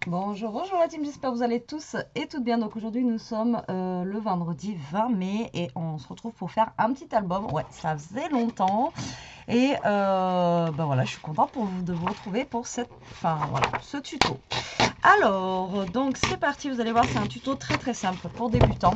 Bonjour, bonjour la team, j'espère que vous allez tous et toutes bien. Donc aujourd'hui nous sommes le vendredi 20 mai et on se retrouve pour faire un petit album. Ouais, ça faisait longtemps et ben voilà, je suis contente de vous retrouver pour ce tuto. Alors, donc c'est parti, vous allez voir, c'est un tuto très simple pour débutants.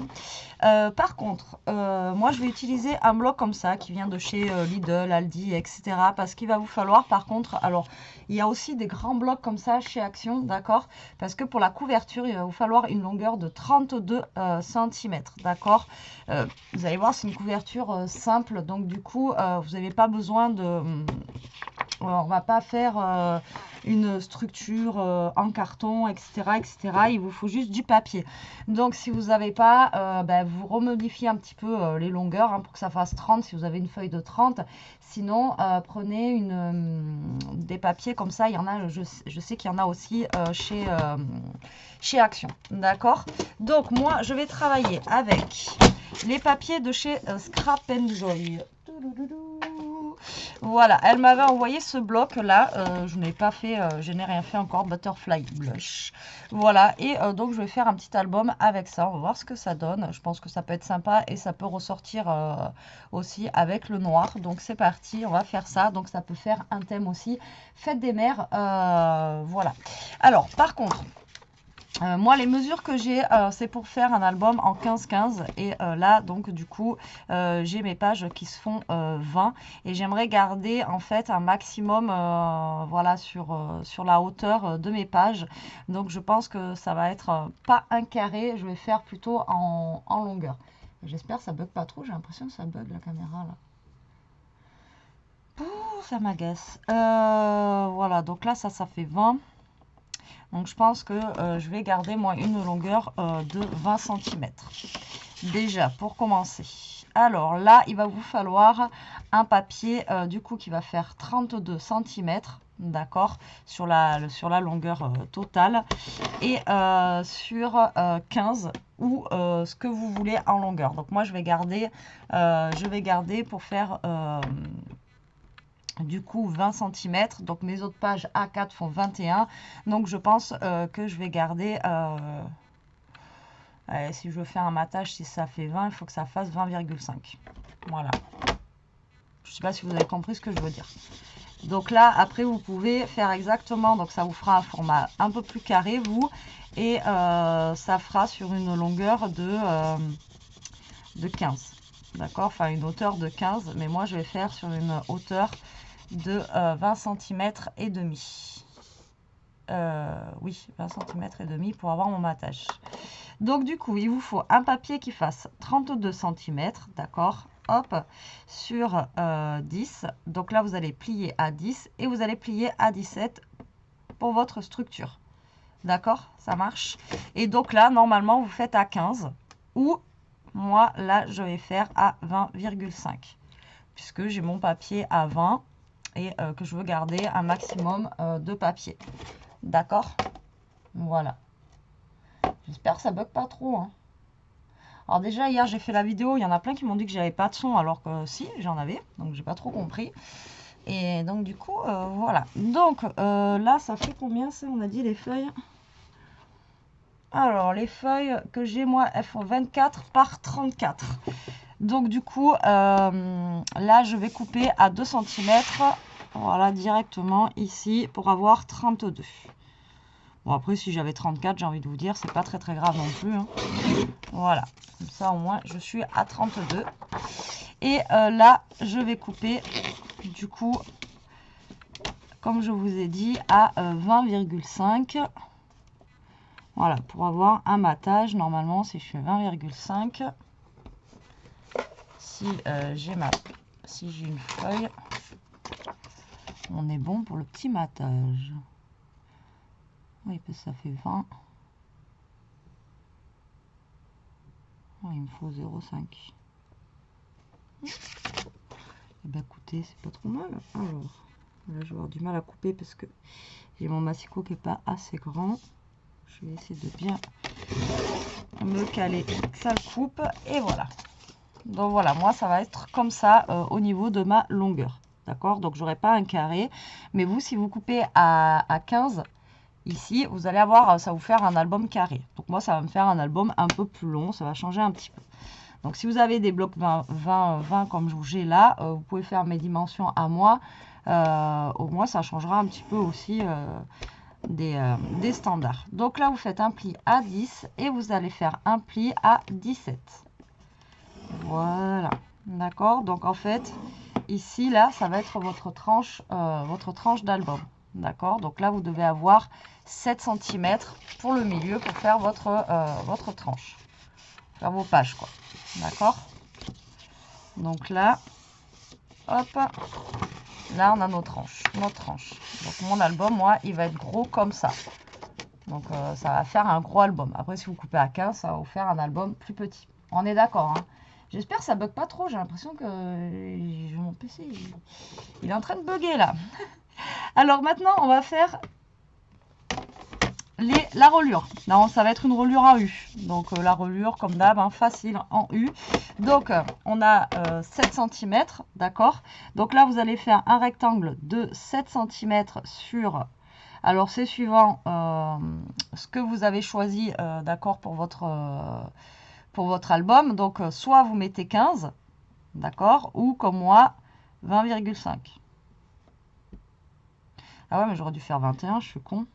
Par contre, moi je vais utiliser un bloc comme ça qui vient de chez Lidl, Aldi, etc. Parce qu'il va vous falloir par contre, alors il y a aussi des grands blocs comme ça chez Action, d'accord? Parce que pour la couverture, il va vous falloir une longueur de 32 cm, d'accord? Vous allez voir, c'est une couverture simple, donc du coup, vous n'avez pas besoin de... on va pas faire une structure en carton, etc. Il vous faut juste du papier. Donc, si vous n'avez pas, vous remodifiez un petit peu les longueurs pour que ça fasse 30 si vous avez une feuille de 30. Sinon, prenez des papiers comme ça. Il y en a, je sais qu'il y en a aussi chez Action. D'accord? Donc, moi, je vais travailler avec les papiers de chez Scrap Joy. Voilà, elle m'avait envoyé ce bloc là, je n'ai pas fait, je n'ai rien fait encore, Butterfly Blush. Voilà, et donc je vais faire un petit album avec ça, on va voir ce que ça donne. Je pense que ça peut être sympa et ça peut ressortir aussi avec le noir. Donc c'est parti, on va faire ça. Donc ça peut faire un thème aussi, fête des mères, voilà. Alors par contre, moi, les mesures que j'ai, c'est pour faire un album en 15-15. Et là, donc, du coup, j'ai mes pages qui se font 20. Et j'aimerais garder, en fait, un maximum, voilà, sur la hauteur de mes pages. Donc, je pense que ça va être pas un carré. Je vais faire plutôt en longueur. J'espère que ça bug pas trop. J'ai l'impression que ça bug la caméra, là. Ouh, ça m'agace. Voilà, donc là, ça fait 20. Donc je pense que je vais garder moi une longueur de 20 cm. Déjà pour commencer. Alors là, il va vous falloir un papier du coup qui va faire 32 cm. D'accord, sur la longueur totale. Et sur 15 ou ce que vous voulez en longueur. Donc moi je vais garder pour faire du coup 20 cm. Donc mes autres pages A4 font 21. Donc je pense que je vais garder... si je veux faire un matage, si ça fait 20, il faut que ça fasse 20,5. Voilà. Je ne sais pas si vous avez compris ce que je veux dire. Donc là, après, vous pouvez faire exactement. Donc ça vous fera un format un peu plus carré, vous. Et ça fera sur une longueur de 15. D'accord? Enfin, une hauteur de 15. Mais moi, je vais faire sur une hauteur de 20 cm et demi. Oui, 20 cm et demi pour avoir mon matage. Donc du coup, il vous faut un papier qui fasse 32 cm, d'accord? Hop, sur 10. Donc là, vous allez plier à 10 et vous allez plier à 17 pour votre structure. D'accord? Ça marche. Et donc là, normalement, vous faites à 15 ou moi, là, je vais faire à 20,5 puisque j'ai mon papier à 20 et que je veux garder un maximum de papier. D'accord? Voilà. J'espère que ça bug pas trop. Alors déjà, hier, j'ai fait la vidéo. Il y en a plein qui m'ont dit que j'avais pas de son, alors que si, j'en avais. Donc, j'ai pas trop compris. Et donc, du coup, voilà. Donc, là, ça fait combien, ça? On a dit les feuilles. Alors, les feuilles que j'ai, moi, elles font 24 par 34. Donc, du coup, là, je vais couper à 2 cm. Voilà, directement ici, pour avoir 32. Bon, après, si j'avais 34, j'ai envie de vous dire, c'est pas très grave non plus. Voilà, comme ça, au moins, je suis à 32. Et là, je vais couper, du coup, comme je vous ai dit, à 20,5. Voilà, pour avoir un matage, normalement, si je fais 20,5, si j'ai une feuille, on est bon pour le petit matage. Oui, parce que ça fait 20. Oh, il me faut 0,5. Eh bien, écoutez, c'est pas trop mal. Alors, là, je vais avoir du mal à couper parce que j'ai mon massicot qui n'est pas assez grand. Je vais essayer de bien me caler, que ça le coupe. Et voilà. Donc voilà, moi, ça va être comme ça au niveau de ma longueur. D'accord? Donc, j'aurai pas un carré. Mais vous, si vous coupez à 15, ici, vous allez avoir, ça va vous faire un album carré. Donc moi, ça va me faire un album un peu plus long, ça va changer un petit peu. Donc si vous avez des blocs 20 comme j'ai là, vous pouvez faire mes dimensions à moi. Au moins, ça changera un petit peu aussi des standards. Donc là, vous faites un pli à 10 et vous allez faire un pli à 17. Voilà, d'accord. Donc en fait, ici, là, ça va être votre tranche d'album. D'accord. Donc là, vous devez avoir 7 cm pour le milieu pour faire votre tranche. Faire vos pages, quoi. D'accord. Donc là, hop, là, on a notre tranche. Donc mon album, moi, il va être gros comme ça. Donc ça va faire un gros album. Après, si vous coupez à 15, ça va vous faire un album plus petit. On est d'accord, hein. J'espère que ça bug pas trop. J'ai l'impression que mon PC, il est en train de bugger là. Alors maintenant, on va faire la reliure. Non, ça va être une reliure en U. Donc la reliure, comme d'hab, hein, facile en U. Donc on a 7 cm, d'accord. Donc là, vous allez faire un rectangle de 7 cm sur... Alors c'est suivant ce que vous avez choisi, d'accord, pour votre album. Donc soit vous mettez 15, d'accord, ou comme moi, 20,5. Ah ouais, mais j'aurais dû faire 21, je suis con.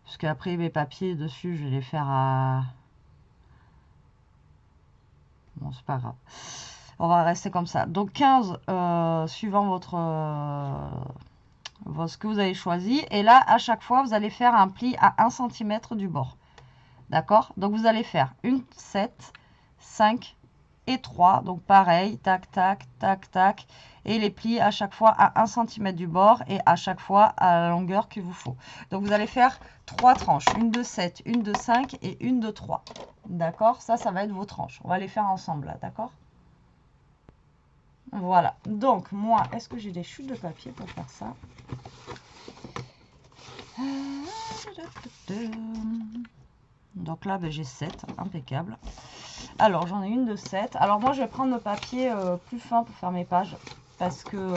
Parce qu'après, mes papiers dessus, je vais les faire à... Bon, c'est pas grave. On va rester comme ça. Donc 15, suivant ce que vous avez choisi. Et là, à chaque fois, vous allez faire un pli à 1 cm du bord. D'accord? Donc vous allez faire une 7, 5 et 3. Donc pareil, tac, tac, tac, tac. Et les plis à chaque fois à 1 cm du bord et à chaque fois à la longueur qu'il vous faut. Donc vous allez faire 3 tranches. Une de 7, une de 5 et une de 3. D'accord? Ça va être vos tranches. On va les faire ensemble là, d'accord? Voilà. Donc moi, est-ce que j'ai des chutes de papier pour faire ça? Donc là, ben, j'ai 7, impeccable. Alors, j'en ai une de 7. Alors moi, je vais prendre le papier plus fin pour faire mes pages. Parce que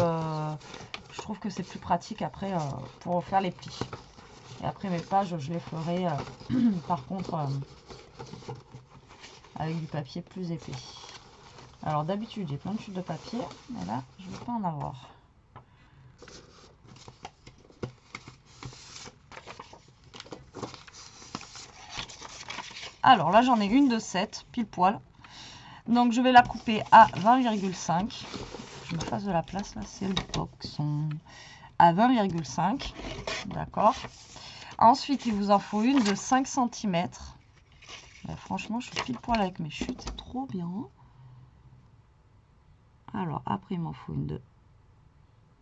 je trouve que c'est plus pratique après pour faire les plis. Et après mes pages, je les ferai par contre avec du papier plus épais. Alors d'habitude, j'ai plein de chutes de papier. Mais là, je ne vais pas en avoir. Alors là, j'en ai une de 7, pile poil. Donc je vais la couper à 20,5. Je me fasse de la place là, c'est le boxon. À 20,5. D'accord. Ensuite, il vous en faut une de 5 cm. Franchement, je suis pile poil avec mes chutes, c'est trop bien. Alors après, il m'en faut une de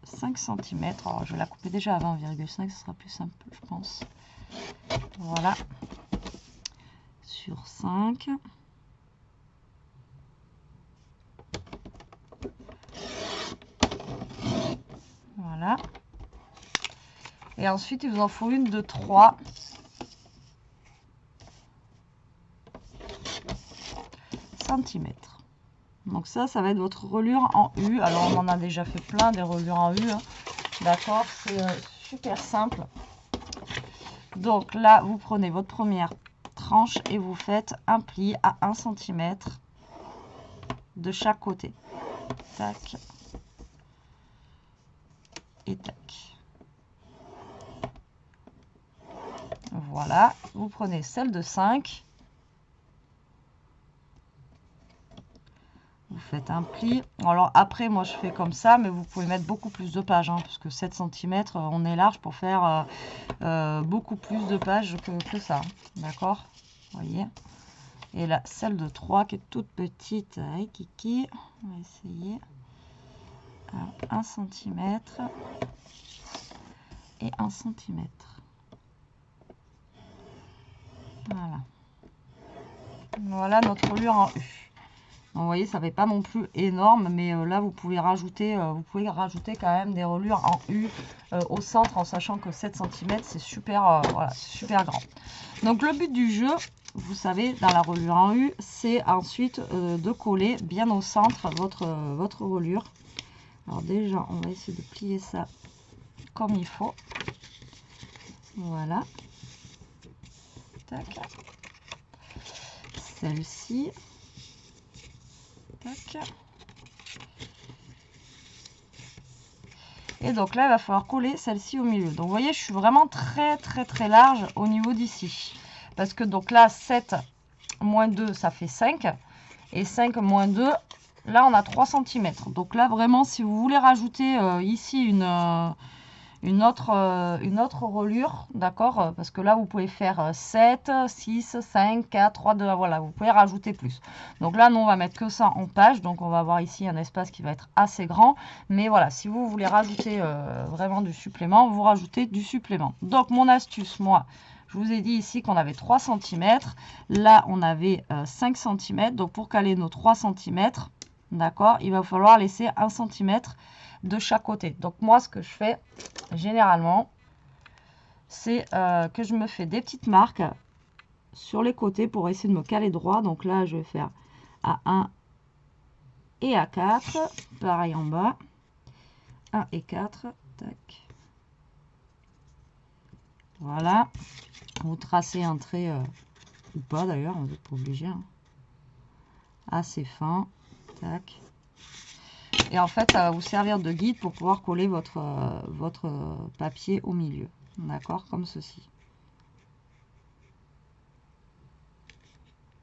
5 cm. Alors, je vais la couper déjà à 20,5, ce sera plus simple, je pense. Voilà. Sur 5. Voilà. Et ensuite, il vous en faut une de 3 cm. Donc ça va être votre reliure en U. Alors, on en a déjà fait plein des reliures en U. Hein. D'accord, c'est super simple. Donc là, vous prenez votre première tranche et vous faites un pli à 1 cm de chaque côté. Tac. Et tac. Voilà. Vous prenez celle de 5. Vous faites un pli. Alors après, moi je fais comme ça, mais vous pouvez mettre beaucoup plus de pages, hein, parce que 7 cm, on est large pour faire beaucoup plus de pages que ça. D'accord? Vous voyez? Et là, celle de 3 qui est toute petite, kiki. On va essayer. Alors, 1 cm et 1 cm. Voilà. Voilà notre reliure en U. Donc, vous voyez, ça fait pas non plus énorme, mais là, vous pouvez rajouter quand même des reliures en U au centre, en sachant que 7 cm, c'est super, voilà, super grand. Donc, le but du jeu, vous savez, dans la reliure en U, c'est ensuite de coller bien au centre votre reliure. Alors déjà, on va essayer de plier ça comme il faut. Voilà. Tac. Celle-ci. Tac. Et donc là, il va falloir coller celle-ci au milieu. Donc vous voyez, je suis vraiment très large au niveau d'ici. Parce que donc là, 7 moins 2, ça fait 5. Et 5 moins 2, là, on a 3 cm. Donc là, vraiment, si vous voulez rajouter ici une autre reliure, d'accord, parce que là vous pouvez faire 7, 6, 5, 4, 3, 2, voilà, vous pouvez rajouter plus. Donc là, nous, on va mettre que ça en page, donc on va avoir ici un espace qui va être assez grand, mais voilà, si vous voulez rajouter vraiment du supplément, vous rajoutez du supplément. Donc mon astuce, moi, je vous ai dit ici qu'on avait 3 cm, là on avait 5 cm, donc pour caler nos 3 cm, d'accord, il va falloir laisser 1 cm de chaque côté. Donc moi, ce que je fais généralement, c'est que je me fais des petites marques sur les côtés pour essayer de me caler droit. Donc là, je vais faire à 1 et à 4. Pareil en bas. 1 et 4. Tac. Voilà. Vous tracez un trait, ou pas d'ailleurs, vous n'êtes pas obligé. Hein. Assez fin. Tac. Et en fait, ça va vous servir de guide pour pouvoir coller votre papier au milieu. D'accord, comme ceci.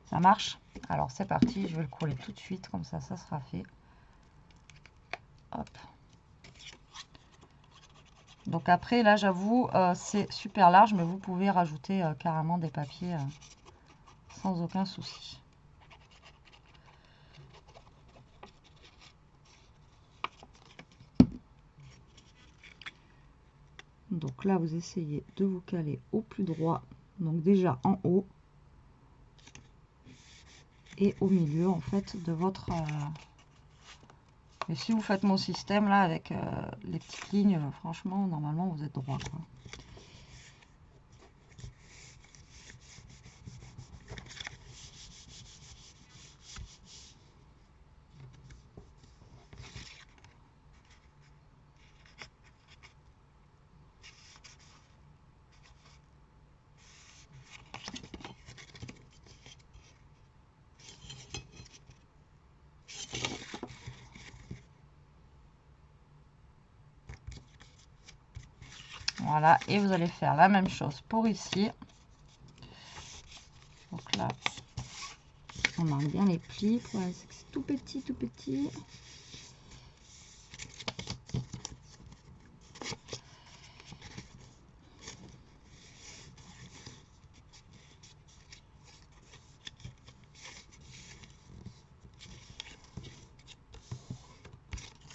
Ça marche? Alors c'est parti, je vais le coller tout de suite, comme ça sera fait. Hop. Donc après, là, j'avoue, c'est super large, mais vous pouvez rajouter carrément des papiers sans aucun souci. Donc là, vous essayez de vous caler au plus droit. Donc déjà en haut. Et au milieu, en fait, de votre... Et si vous faites mon système, là, avec les petites lignes, franchement, normalement, vous êtes droit, quoi. Voilà, et vous allez faire la même chose pour ici. Donc là, on marque bien les plis. C'est tout petit, tout petit.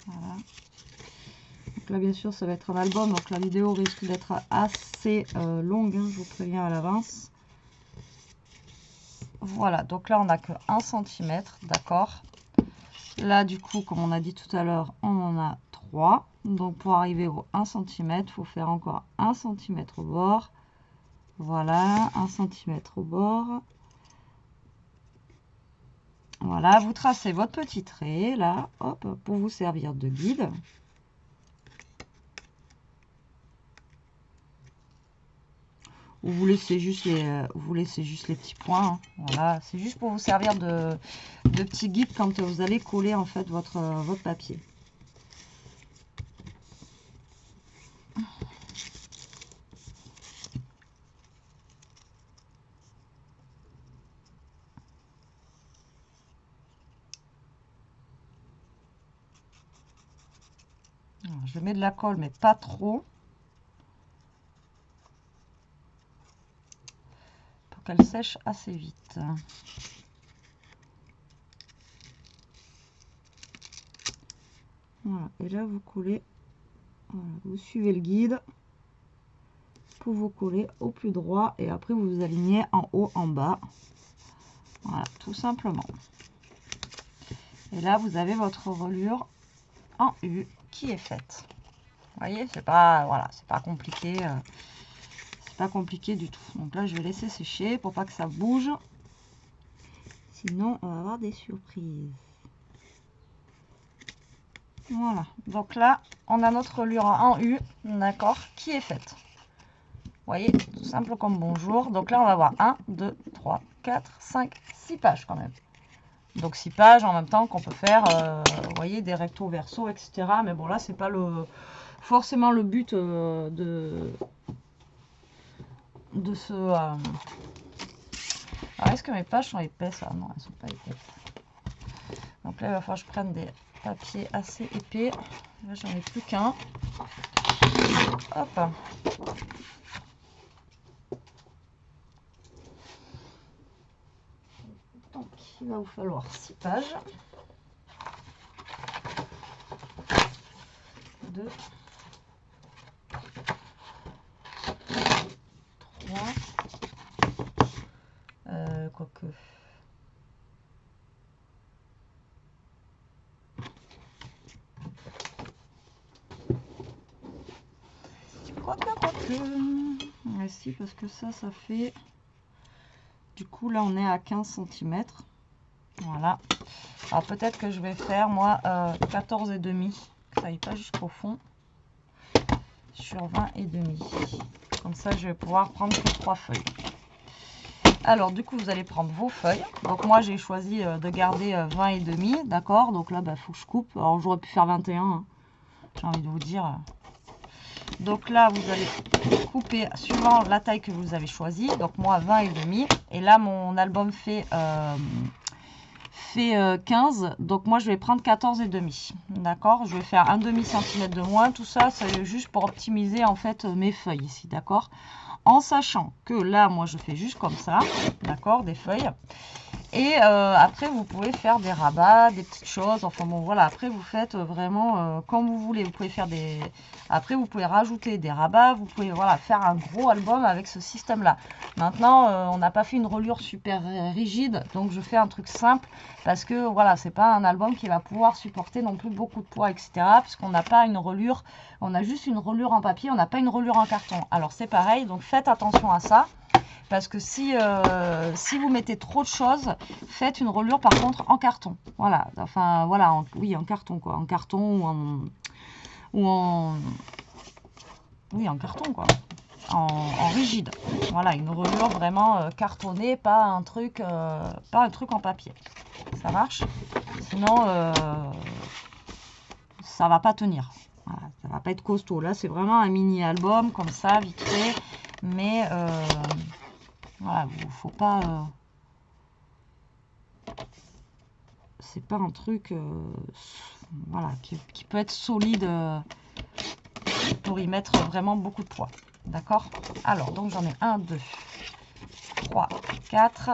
Voilà. Donc là, bien sûr, ça va être un album, donc la vidéo risque d'être assez longue, hein, je vous préviens à l'avance. Voilà, donc là, on n'a que 1 cm, d'accord. Là, du coup, comme on a dit tout à l'heure, on en a 3. Donc, pour arriver au 1 cm, il faut faire encore 1 cm au bord. Voilà, 1 cm au bord. Voilà, vous tracez votre petit trait, là, hop, pour vous servir de guide. Ou vous laissez juste les petits points. Hein. Voilà, c'est juste pour vous servir de petit guide quand vous allez coller en fait votre papier. Alors, je mets de la colle, mais pas trop. Pour qu'elle sèche assez vite. Voilà, et là vous collez, voilà, vous suivez le guide pour vous coller au plus droit et après vous vous alignez en haut, en bas. Voilà, tout simplement. Et là, vous avez votre reliure en U qui est faite. Vous voyez, c'est pas, voilà, c'est pas compliqué. C'est pas compliqué du tout. Donc là, je vais laisser sécher pour pas que ça bouge. Sinon, on va avoir des surprises. Voilà. Donc là, on a notre reliure en U, d'accord, qui est faite. Vous voyez, tout simple comme bonjour. Donc là, on va avoir 1, 2, 3, 4, 5, 6 pages quand même. Donc 6 pages en même temps qu'on peut faire, vous voyez, des rectos verso, etc. Mais bon, là, c'est pas forcément le but de ce... Alors, est-ce que mes pages sont épaisses? Ah non, elles sont pas épaisses. Donc là, il va falloir que je prenne des papiers assez épais. Là, j'en ai plus qu'un. Hop. Donc, il va vous falloir 6 pages. 2, 3, quoique... Ouais, si, parce que ça fait... Du coup, là, on est à 15 cm. Voilà. Alors, peut-être que je vais faire, moi, 14 et demi. Ça n'aille pas jusqu'au fond. Sur 20 et demi. Comme ça, je vais pouvoir prendre que 3 feuilles. Alors, du coup, vous allez prendre vos feuilles. Donc, moi, j'ai choisi de garder 20 et demi. D'accord. Donc là, faut que je coupe. Alors, j'aurais pu faire 21. Hein. J'ai envie de vous dire... Donc là, vous allez couper suivant la taille que vous avez choisie. Donc moi, 20 et demi. Et là, mon album fait 15. Donc moi, je vais prendre 14 et demi. D'accord? Je vais faire un demi centimètre de moins. Tout ça, c'est juste pour optimiser en fait mes feuilles ici. D'accord? En sachant que là, moi, je fais juste comme ça. D'accord? Des feuilles. Et après, vous pouvez faire des rabats, des petites choses. Enfin bon, voilà. Après, vous faites vraiment comme vous voulez. Vous pouvez faire des... Après, vous pouvez rajouter des rabats. Vous pouvez voilà, faire un gros album avec ce système-là. Maintenant, on n'a pas fait une reliure super rigide. Donc, je fais un truc simple. Parce que, voilà, c'est pas un album qui va pouvoir supporter non plus beaucoup de poids, etc. Puisqu'on n'a pas une reliure. On a juste une reliure en papier. On n'a pas une reliure en carton. Alors, c'est pareil. Donc, faites attention à ça. Parce que si vous mettez trop de choses, faites une reliure par contre en carton. Voilà, enfin voilà, oui en carton quoi, en carton ou en carton quoi, en rigide. Voilà, une reliure vraiment cartonnée, pas un truc en papier. Ça marche. Sinon, ça va pas tenir. Voilà, ça va pas être costaud. Là, c'est vraiment un mini album comme ça, vite fait, mais voilà, faut pas... c'est pas un truc voilà, qui peut être solide pour y mettre vraiment beaucoup de poids. D'accord? Alors, donc j'en ai 1, 2, 3, 4,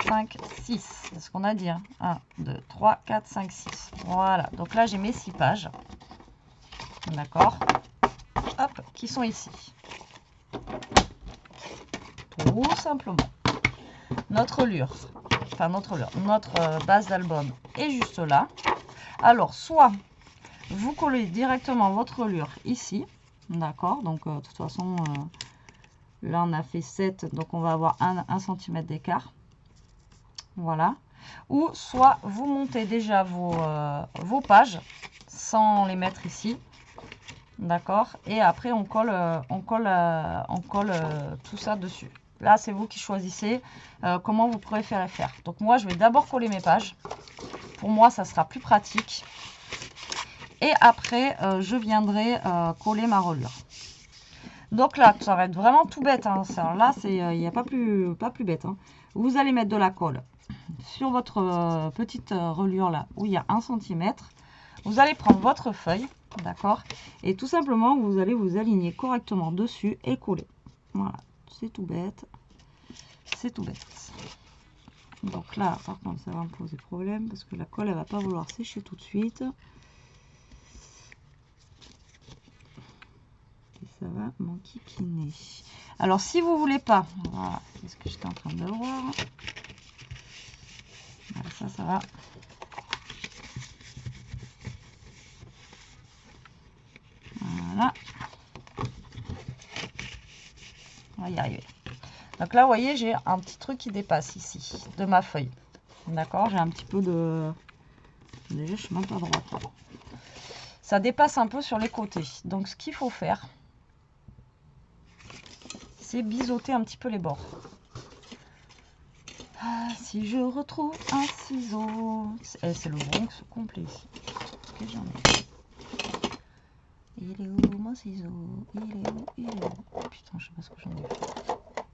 5, 6. C'est ce qu'on a dit. Hein? 1, 2, 3, 4, 5, 6. Voilà. Donc là, j'ai mes 6 pages. D'accord? Hop, qui sont ici. Tout simplement. Notre reliure. Enfin, notre base d'album est juste là. Alors, soit vous collez directement votre reliure ici, d'accord, donc de toute façon, là on a fait 7, donc on va avoir 1 cm d'écart, voilà. Ou soit vous montez déjà vos pages sans les mettre ici, d'accord, et après on colle tout ça dessus. Là, c'est vous qui choisissez comment vous préférez faire. Donc, moi, je vais d'abord coller mes pages. Pour moi, ça sera plus pratique. Et après, je viendrai coller ma reliure. Donc là, ça va être vraiment tout bête. Hein. Là, il n'y a pas plus bête. Hein. Vous allez mettre de la colle sur votre petite reliure là, où il y a 1 cm. Vous allez prendre votre feuille, d'accord? Et tout simplement, vous allez vous aligner correctement dessus et coller. Voilà. C'est tout bête. C'est tout bête. Donc là, par contre, ça va me poser problème parce que la colle, elle va pas vouloir sécher tout de suite. Et ça va m'enquiquiner. Alors, si vous voulez pas, voilà, c'est ce que j'étais en train de voir. Voilà, ça va. Voilà. On va y arriver. Donc là, vous voyez, j'ai un petit truc qui dépasse ici, de ma feuille. D'accord, j'ai un petit peu de... Déjà, je suis même pas droite. Ça dépasse un peu sur les côtés. Donc, ce qu'il faut faire, c'est biseauter un petit peu les bords. Ah, si je retrouve un ciseau... C'est le Bronx complet ici. Que j'en ai. Il est où mon ciseau? Il est où? Il est où? Oh, putain, je sais pas ce que j'en ai fait.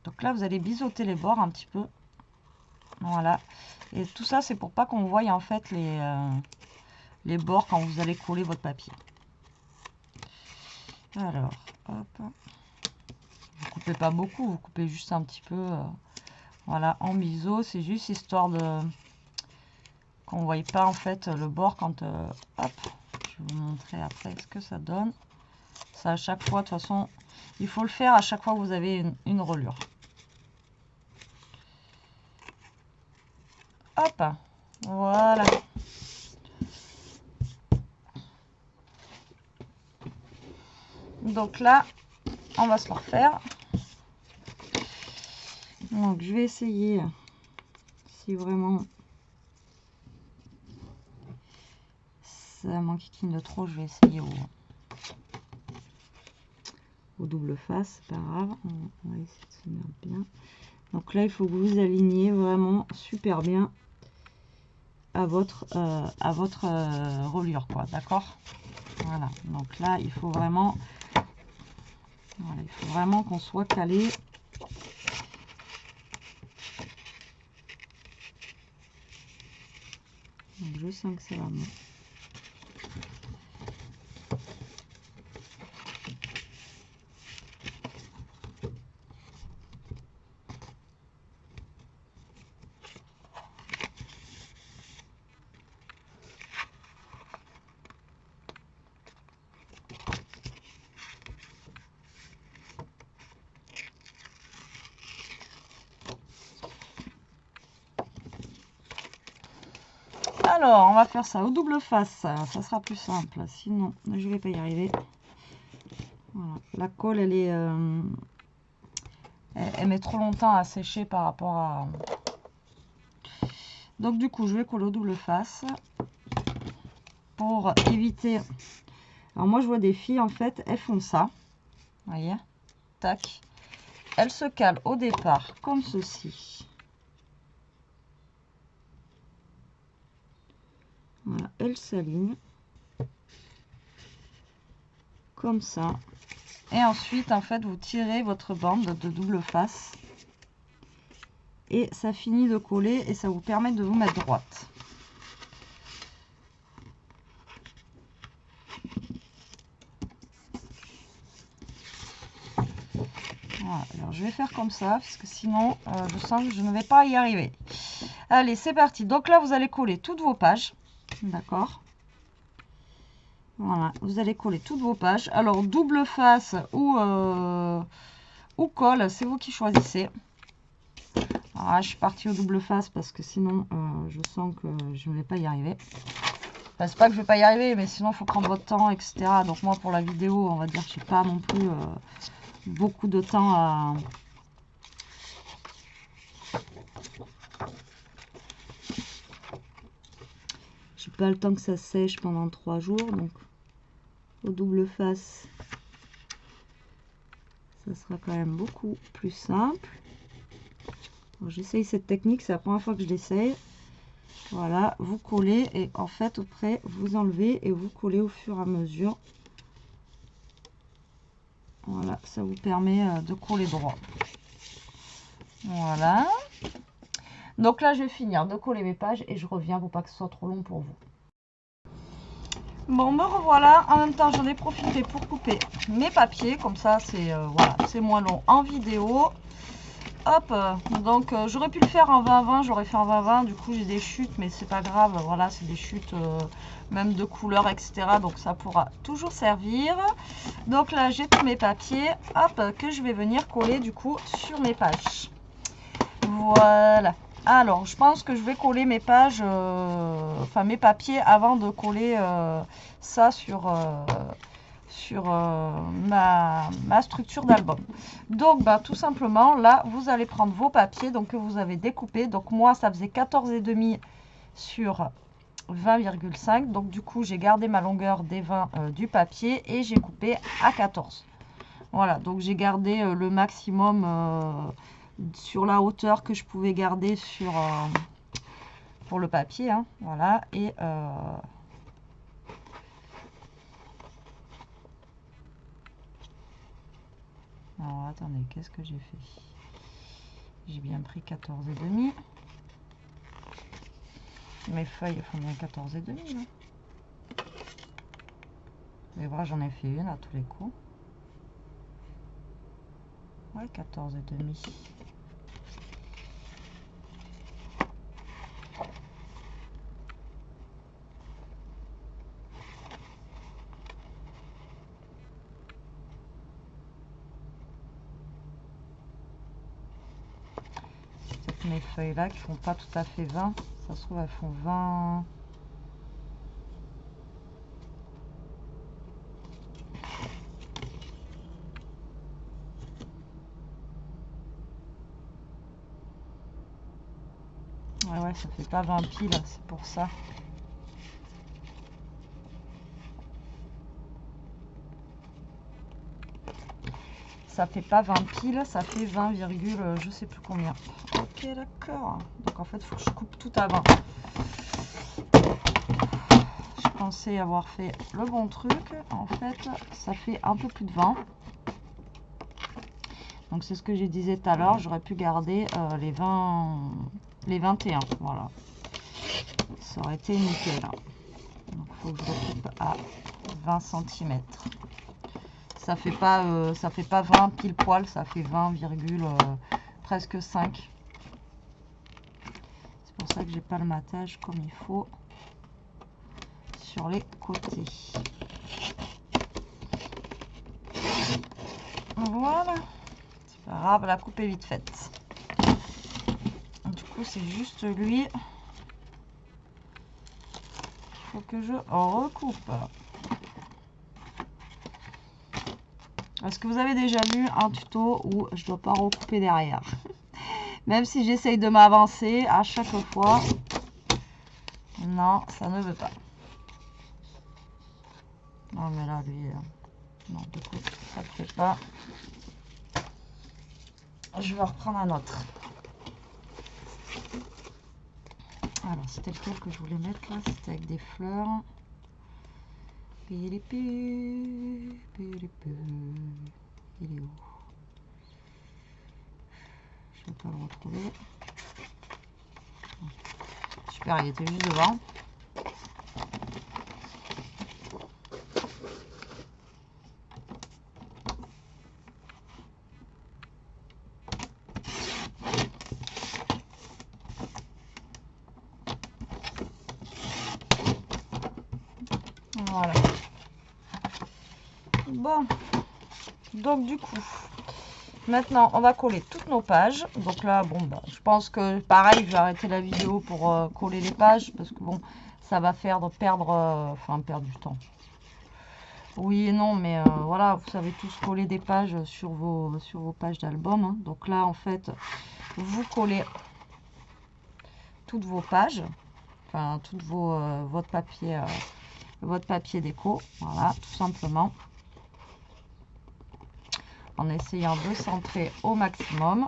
Donc là, vous allez biseauter les bords un petit peu. Voilà. Et tout ça, c'est pour pas qu'on voie en fait les bords quand vous allez coller votre papier. Alors, hop. Vous coupez pas beaucoup, vous coupez juste un petit peu. Voilà, en biseau. C'est juste histoire de qu'on ne voie pas en fait le bord quand... hop, je vais vous montrer après ce que ça donne. Ça à chaque fois, de toute façon, il faut le faire à chaque fois que vous avez une reliure. Hop, voilà. Donc là, on va se le refaire. Donc je vais essayer, si vraiment ça m'enquiquine de trop, je vais essayer au double face, c'est pas grave. On va essayer de se mettre bien. Donc là, il faut que vous aligniez vraiment super bien à votre reliure, quoi, d'accord? Voilà, donc là, il faut vraiment, voilà, il faut vraiment qu'on soit calé. Donc, je sens que ça va mieux. Alors, on va faire ça au double face, ça sera plus simple, sinon je vais pas y arriver. Voilà. La colle, elle est, elle met trop longtemps à sécher par rapport à... Donc du coup, je vais coller au double face pour éviter... Alors moi, je vois des filles, en fait, elles font ça, vous voyez, tac, elles se calent au départ comme ceci. Voilà, elle s'aligne comme ça. Et ensuite, en fait, vous tirez votre bande de double face. Et ça finit de coller et ça vous permet de vous mettre droite. Voilà, alors je vais faire comme ça, parce que sinon, je sens que je ne vais pas y arriver. Allez, c'est parti. Donc là, vous allez coller toutes vos pages. D'accord. Voilà, vous allez coller toutes vos pages. Alors, double face ou colle, c'est vous qui choisissez. Alors là, je suis partie au double face parce que sinon, je sens que je ne vais pas y arriver. Enfin, c'est pas que je vais pas y arriver, mais sinon, il faut prendre votre temps, etc. Donc moi, pour la vidéo, on va dire que je n'ai pas non plus beaucoup de temps à... J'ai pas le temps que ça sèche pendant 3 jours, donc au double face, ça sera quand même beaucoup plus simple. J'essaye cette technique, c'est la première fois que je l'essaye. Voilà, vous collez et en fait après vous enlevez et vous collez au fur et à mesure. Voilà, ça vous permet de coller droit. Voilà. Donc là, je vais finir de coller mes pages et je reviens pour pas que ce soit trop long pour vous. Bon, me revoilà. En même temps, j'en ai profité pour couper mes papiers. Comme ça, c'est voilà, c'est moins long en vidéo. Hop, donc j'aurais pu le faire en 20-20, j'aurais fait en 20-20. Du coup, j'ai des chutes, mais c'est pas grave. Voilà, c'est des chutes même de couleurs, etc. Donc ça pourra toujours servir. Donc là, j'ai tous mes papiers, hop, que je vais venir coller du coup sur mes pages. Voilà. Alors, je pense que je vais coller mes pages, enfin mes papiers avant de coller ça sur, ma structure d'album. Donc, bah, tout simplement, là, vous allez prendre vos papiers donc, que vous avez découpés. Donc, moi, ça faisait 14,5 sur 20,5. Donc, du coup, j'ai gardé ma longueur des 20 du papier et j'ai coupé à 14. Voilà, donc j'ai gardé le maximum sur la hauteur que je pouvais garder sur pour le papier, hein, voilà. Et alors attendez, qu'est-ce que j'ai fait? J'ai bien pris 14,5. Mes feuilles font bien 14,5 là. Mais voilà, j'en ai fait une à tous les coups. Ouais, 14,5. Peut-être mes feuilles là qui font pas tout à fait 20. Ça se trouve, elles font 20. Ouais, ça fait pas 20 piles, c'est pour ça. Ça fait pas 20 piles, ça fait 20, je sais plus combien. Ok, d'accord. Donc en fait, il faut que je coupe tout à 20. Je pensais avoir fait le bon truc. En fait, ça fait un peu plus de 20. Donc c'est ce que je disais tout à l'heure. J'aurais pu garder les 20, les 21. Voilà. Ça aurait été nickel. Donc il faut que je recoupe à 20 cm. Ça fait pas 20 pile poil, ça fait 20, presque 5. C'est pour ça que j'ai pas le matage comme il faut sur les côtés. Voilà, c'est pas grave, la coupe est vite faite. Du coup, c'est juste lui. Il faut que je recoupe. Est-ce que vous avez déjà vu un tuto où je dois pas recouper derrière? Même si j'essaye de m'avancer à chaque fois, non, ça ne veut pas. Non, mais là, lui, non, du coup, ça ne fait pas. Je vais reprendre un autre. Alors, c'était lequel que je voulais mettre là? C'était avec des fleurs. Il est où? Je ne vais pas le retrouver. Super, il était juste devant. Voilà. Bon. Donc du coup, maintenant on va coller toutes nos pages. Donc là, bon, bah, je pense que pareil, je vais arrêter la vidéo pour coller les pages parce que bon, ça va faire perdre du temps. Oui et non, mais voilà, vous savez tous coller des pages sur vos pages d'album. Hein. Donc là, en fait, vous collez toutes vos pages, enfin toutes votre papier déco, voilà, tout simplement. En essayant de centrer au maximum.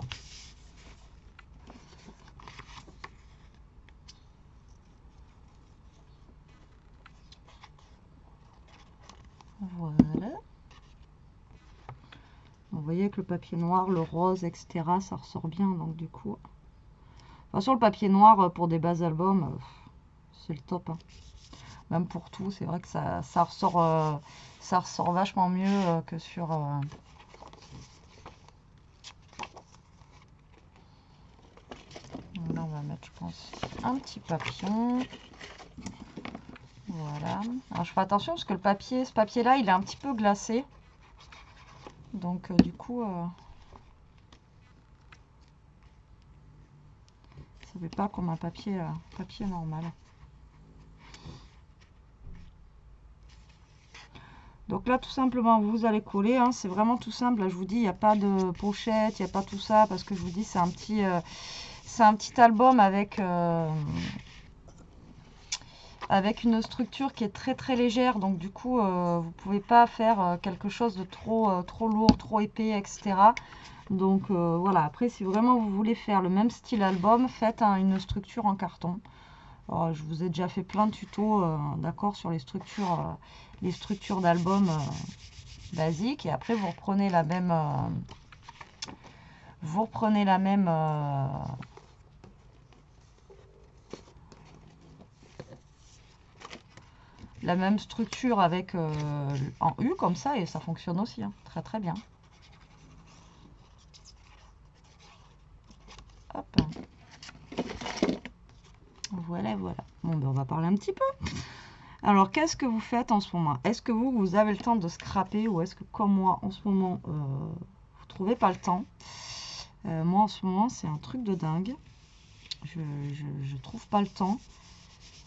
Voilà. Vous voyez que le papier noir, le rose, etc., ça ressort bien. Donc du coup, de toute façon, le papier noir pour des bas albums, c'est le top. Hein. Même pour tout, c'est vrai que ça ressort vachement mieux que sur... Là, on va mettre, je pense, un petit papillon. Voilà. Alors, je fais attention parce que ce papier-là, il est un petit peu glacé. Donc, du coup, ça trouvez pas comme un papier, papier normal. Donc là, tout simplement, vous allez coller. Hein, c'est vraiment tout simple. Là, je vous dis, il n'y a pas de pochette, il n'y a pas tout ça. Parce que je vous dis, c'est un petit album avec, avec une structure qui est très très légère. Donc du coup, vous ne pouvez pas faire quelque chose de trop lourd, trop épais, etc. Donc voilà, après, si vraiment vous voulez faire le même style album, faites une structure en carton. Alors, je vous ai déjà fait plein de tutos, d'accord, sur les structures d'albums basiques. Et après, vous reprenez la même, la même structure avec en U comme ça, et ça fonctionne aussi, hein, très très bien. Hop. Voilà, voilà. Bon, ben, on va parler un petit peu. Alors, qu'est-ce que vous faites en ce moment? Est-ce que vous avez le temps de scraper, ou est-ce que, comme moi, en ce moment, vous trouvez pas le temps? Moi, en ce moment, c'est un truc de dingue. Je trouve pas le temps.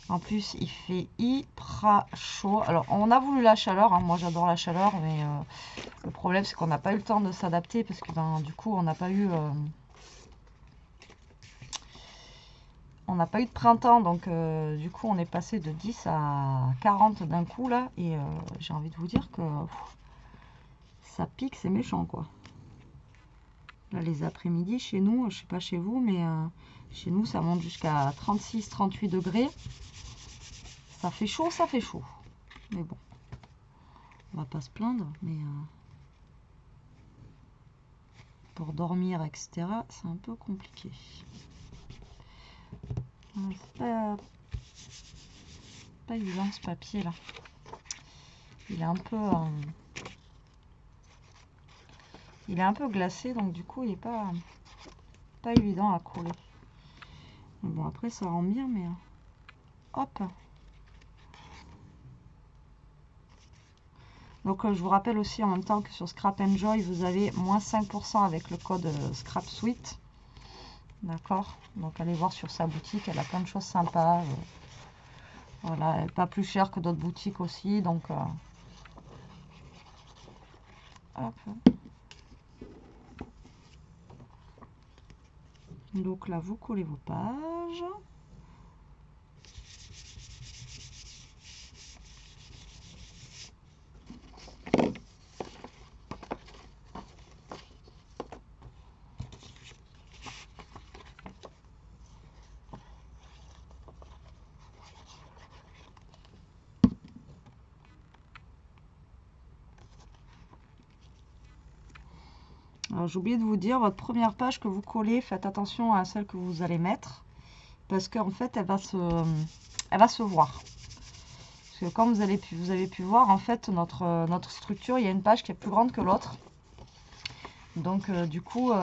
En plus, il fait hyper chaud. Alors, on a voulu la chaleur. Hein. Moi, j'adore la chaleur, mais le problème, c'est qu'on n'a pas eu le temps de s'adapter parce que, ben, du coup, on n'a pas eu... on n'a pas eu de printemps, donc du coup on est passé de 10 à 40 d'un coup là, et j'ai envie de vous dire que ça pique, c'est méchant quoi. Là les après-midi chez nous, je sais pas chez vous, mais chez nous ça monte jusqu'à 36-38 degrés. Ça fait chaud, mais bon, on va pas se plaindre, mais pour dormir, etc., c'est un peu compliqué. C'est pas évident ce papier là. Il est un peu glacé, donc du coup il est pas évident à coller. Mais bon, après ça rend bien, mais hop. Donc je vous rappelle aussi en même temps que sur Scrap Enjoy vous avez moins 5% avec le code Scrap Suite. D'accord, donc allez voir sur sa boutique, elle a plein de choses sympas. Voilà, elle n'est pas plus chère que d'autres boutiques aussi, donc hop. Donc là vous collez vos pages. Alors j'ai oublié de vous dire, votre première page que vous collez, faites attention à celle que vous allez mettre, parce qu'en fait elle va se voir. Parce que comme vous avez pu voir, en fait notre structure, il y a une page qui est plus grande que l'autre. Donc du coup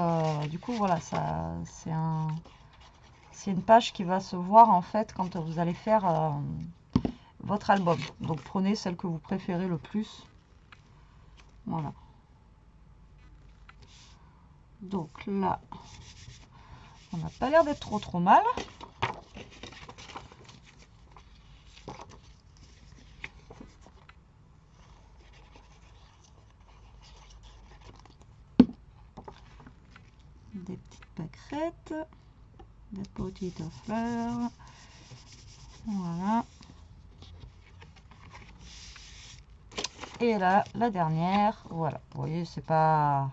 voilà, ça c'est une page qui va se voir en fait quand vous allez faire votre album. Donc prenez celle que vous préférez le plus. Voilà. Donc là, on n'a pas l'air d'être trop mal. Des petites pâquerettes, des petites fleurs. Voilà. Et là, la dernière, voilà. Vous voyez, c'est pas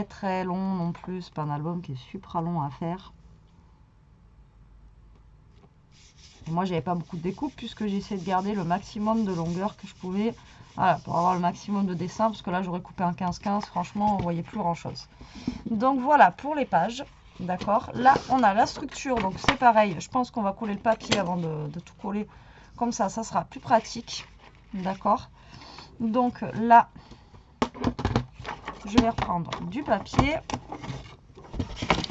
très long non plus. C'est pas un album qui est super long à faire. Et moi, j'avais pas beaucoup de découpe puisque j'ai essayé de garder le maximum de longueur que je pouvais. Voilà, pour avoir le maximum de dessin, parce que là, j'aurais coupé un 15-15. Franchement, on voyait plus grand-chose. Donc voilà pour les pages. D'accord. Là, on a la structure. Donc c'est pareil. Je pense qu'on va coller le papier avant de tout coller. Comme ça sera plus pratique. D'accord. Donc là, je vais reprendre du papier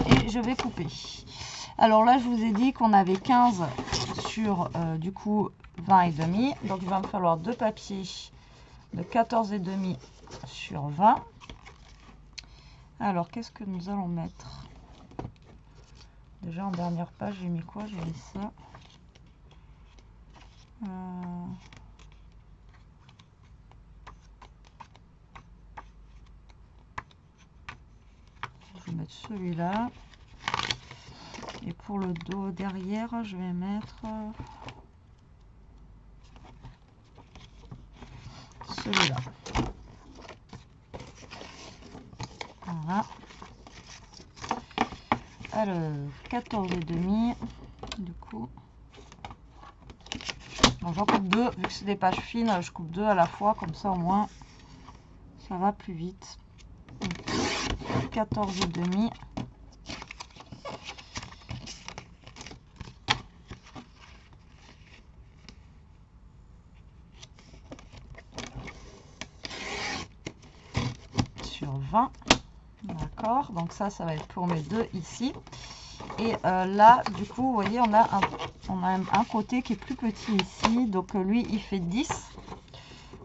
et je vais couper. Alors là, je vous ai dit qu'on avait 15 sur du coup 20 et demi. Donc il va me falloir deux papiers de 14 et demi sur 20. Alors, qu'est-ce que nous allons mettre? Déjà, en dernière page, j'ai mis quoi? J'ai mis ça. Je vais mettre celui-là. Et pour le dos derrière, je vais mettre celui-là. Voilà. Alors, 14,5 du coup. Donc j'en coupe deux, vu que c'est des pages fines, je coupe deux à la fois, comme ça au moins ça va plus vite. 14,5. Sur 20. D'accord, donc ça va être pour mes deux ici. Et là, du coup, vous voyez, on a un côté qui est plus petit ici. Donc lui, il fait 10.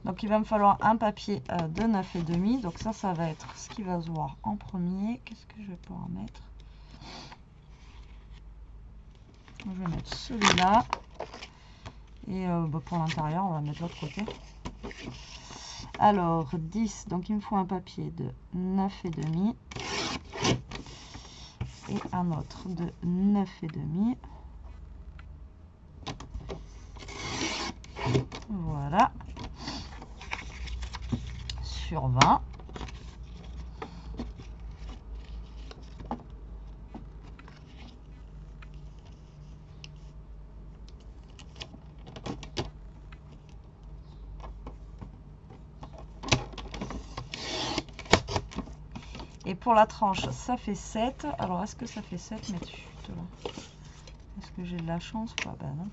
Donc il va me falloir un papier de 9,5. Donc ça va être ce qui va se voir en premier. Qu'est-ce que je vais pouvoir mettre? Je vais mettre celui-là. Et pour l'intérieur, on va mettre l'autre côté. Alors, 10. Donc il me faut un papier de 9,5. Et un autre de 9,5. Voilà. Sur 20. Et pour la tranche, ça fait 7. Alors, est-ce que ça fait 7? Mais chut, là. Est-ce que j'ai de la chance ou pas? Ben non.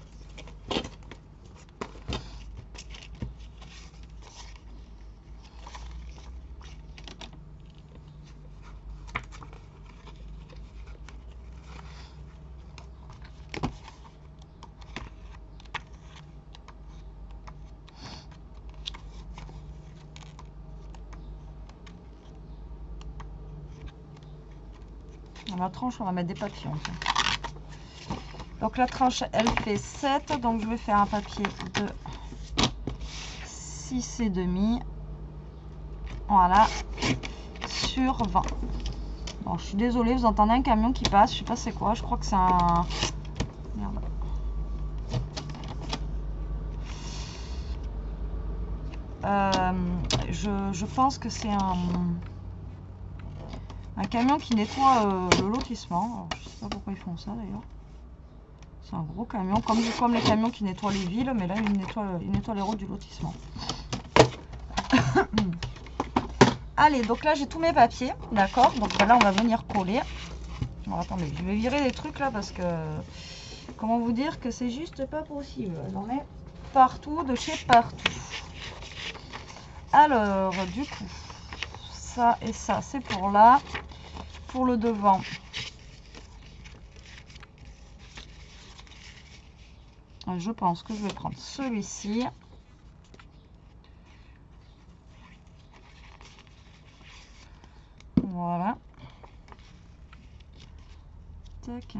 Dans la tranche, on va mettre des papillons. Donc la tranche, elle fait 7. Donc je vais faire un papier de 6,5. Voilà. Sur 20. Bon, je suis désolée, vous entendez un camion qui passe. Je sais pas c'est quoi. Je crois que c'est un... Merde. Je pense que c'est un camion qui nettoie le lotissement. Alors, je sais pas pourquoi ils font ça d'ailleurs. C'est un gros camion, comme les camions qui nettoient les villes, mais là, il nettoie les routes du lotissement. Allez, donc là, j'ai tous mes papiers, d'accord? Donc là, on va venir coller. Alors, attendez, je vais virer les trucs là parce que... Comment vous dire que c'est juste pas possible. J'en ai partout, de chez partout. Alors, du coup, ça et ça, c'est pour là. Pour le devant... Je pense que je vais prendre celui-ci. Voilà. Tac.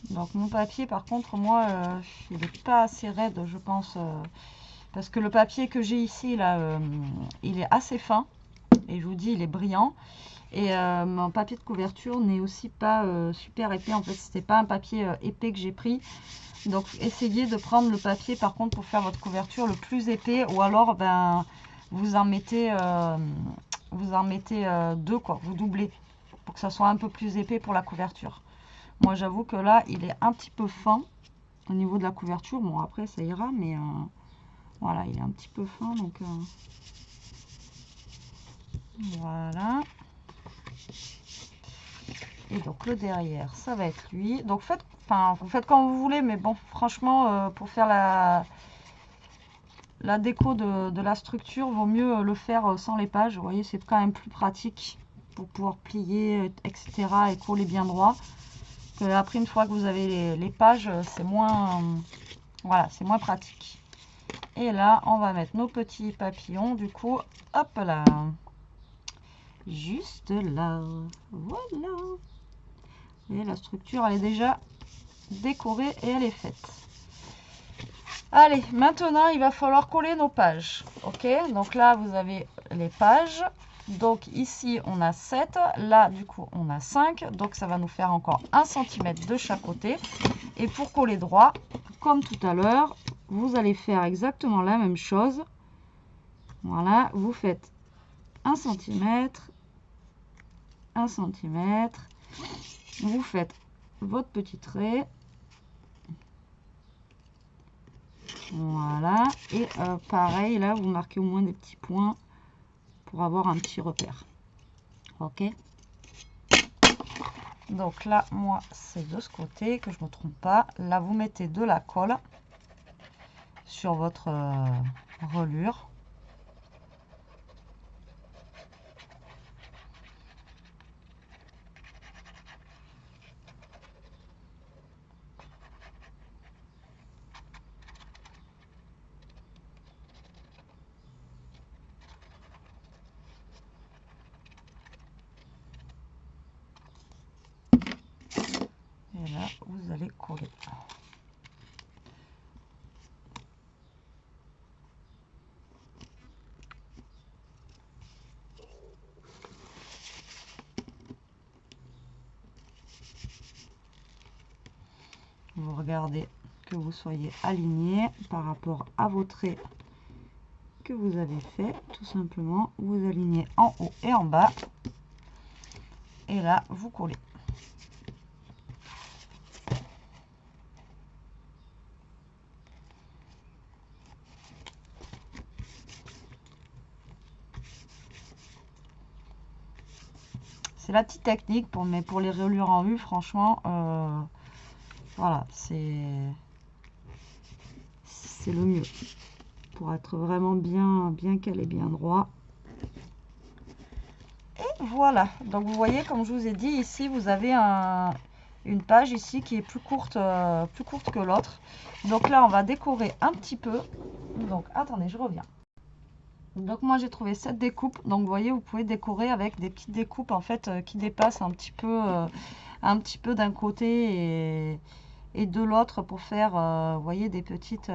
Donc mon papier, par contre, moi, il n'est pas assez raide, je pense. Parce que le papier que j'ai ici, là, il est assez fin. Et je vous dis, il est brillant. Et mon papier de couverture n'est aussi pas super épais. En fait, c'était pas un papier épais que j'ai pris. Donc, essayez de prendre le papier, par contre, pour faire votre couverture le plus épais. Ou alors, ben, vous en mettez deux, quoi. Vous doublez pour que ça soit un peu plus épais pour la couverture. Moi, j'avoue que là, il est un petit peu fin au niveau de la couverture. Bon, après, ça ira, mais voilà, il est un petit peu fin. Donc, voilà. Et donc le derrière, ça va être lui. Donc vous faites comme vous voulez, mais bon, franchement, pour faire la déco de la structure, vaut mieux le faire sans les pages. Vous voyez, c'est quand même plus pratique pour pouvoir plier, etc. et coller bien droit. Que après, une fois que vous avez les pages, c'est moins, voilà, c'est moins pratique. Et là, on va mettre nos petits papillons, du coup, hop là. Juste là. Voilà. Et la structure, elle est déjà décorée et elle est faite. Allez, maintenant, il va falloir coller nos pages. Ok, donc là, vous avez les pages. Donc ici, on a 7. Là, du coup, on a 5. Donc, ça va nous faire encore 1 cm de chaque côté. Et pour coller droit, comme tout à l'heure, vous allez faire exactement la même chose. Voilà, vous faites 1 cm, 1 cm. Vous faites votre petit trait. Voilà, et pareil, là, vous marquez au moins des petits points pour avoir un petit repère. Ok. Donc là, moi, c'est de ce côté, que je ne me trompe pas. Là, vous mettez de la colle sur votre reliure. Et là, vous allez coller. Vous regardez que vous soyez aligné par rapport à vos traits que vous avez fait. Tout simplement, vous alignez en haut et en bas. Et là, vous collez. C'est la petite technique mais pour les reliures en U, franchement, voilà, c'est le mieux pour être vraiment bien calé, bien droit. Et voilà, donc vous voyez, comme je vous ai dit, ici vous avez une page ici qui est plus courte que l'autre. Donc là, on va décorer un petit peu. Donc attendez, je reviens. Donc moi j'ai trouvé cette découpe. Donc vous voyez, vous pouvez décorer avec des petites découpes en fait qui dépassent un petit peu d'un côté et de l'autre pour faire, vous voyez, des petites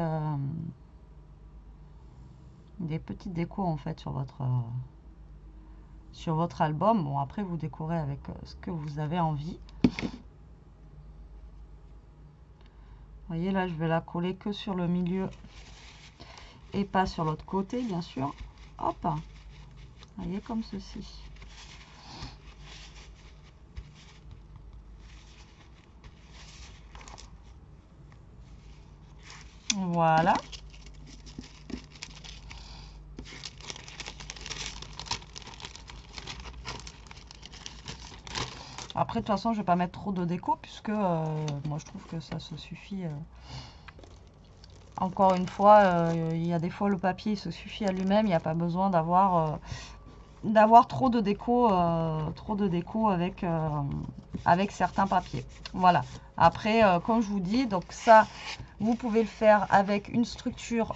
décos en fait sur votre album. Bon, après vous décorez avec ce que vous avez envie. Vous voyez, là je vais la coller que sur le milieu et pas sur l'autre côté, bien sûr. Hop, vous voyez, comme ceci. Voilà. Après, de toute façon, je vais pas mettre trop de déco puisque moi je trouve que ça se suffit. Encore une fois, il y a des fois le papier il se suffit à lui-même. Il n'y a pas besoin d'avoir trop de déco, avec certains papiers. Voilà. Après, comme je vous dis, donc ça, vous pouvez le faire avec une structure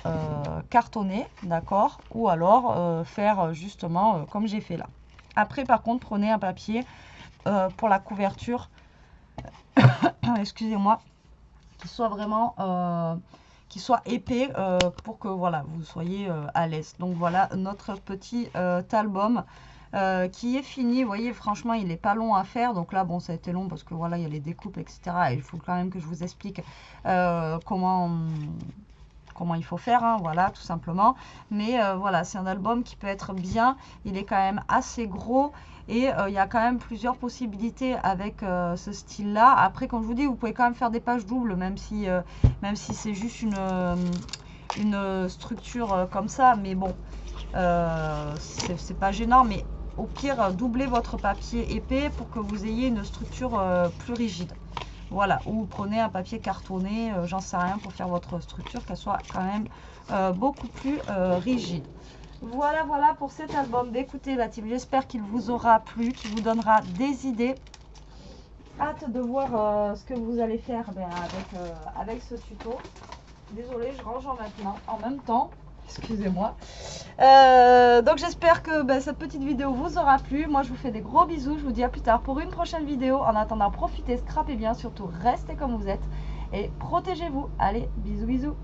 cartonnée, d'accord, ou alors faire justement comme j'ai fait là. Après, par contre, prenez un papier pour la couverture, excusez-moi, qui soit vraiment qui soit épais pour que voilà, vous soyez à l'aise. Donc voilà notre petit album qui est fini. Vous voyez, franchement, il n'est pas long à faire. Donc là, bon, ça a été long parce que voilà, il y a les découpes, etc. Et il faut quand même que je vous explique comment il faut faire, hein, voilà, tout simplement. Mais voilà, c'est un album qui peut être bien. Il est quand même assez gros. Et il y a quand même plusieurs possibilités avec ce style-là. Après, comme je vous dis, vous pouvez quand même faire des pages doubles, même si c'est juste une structure comme ça. Mais bon, c'est pas gênant. Mais au pire, doublez votre papier épais pour que vous ayez une structure plus rigide. Voilà, ou vous prenez un papier cartonné, j'en sais rien, pour faire votre structure, qu'elle soit quand même beaucoup plus rigide. Voilà pour cet album. Écoutez la team, j'espère qu'il vous aura plu, qu'il vous donnera des idées. Hâte de voir ce que vous allez faire avec ce tuto. Désolée, je range en même temps. Excusez-moi. Donc j'espère que cette petite vidéo vous aura plu. Moi je vous fais des gros bisous. Je vous dis à plus tard pour une prochaine vidéo. En attendant, profitez, scrapez bien. Surtout, restez comme vous êtes. Et protégez-vous. Allez, bisous bisous.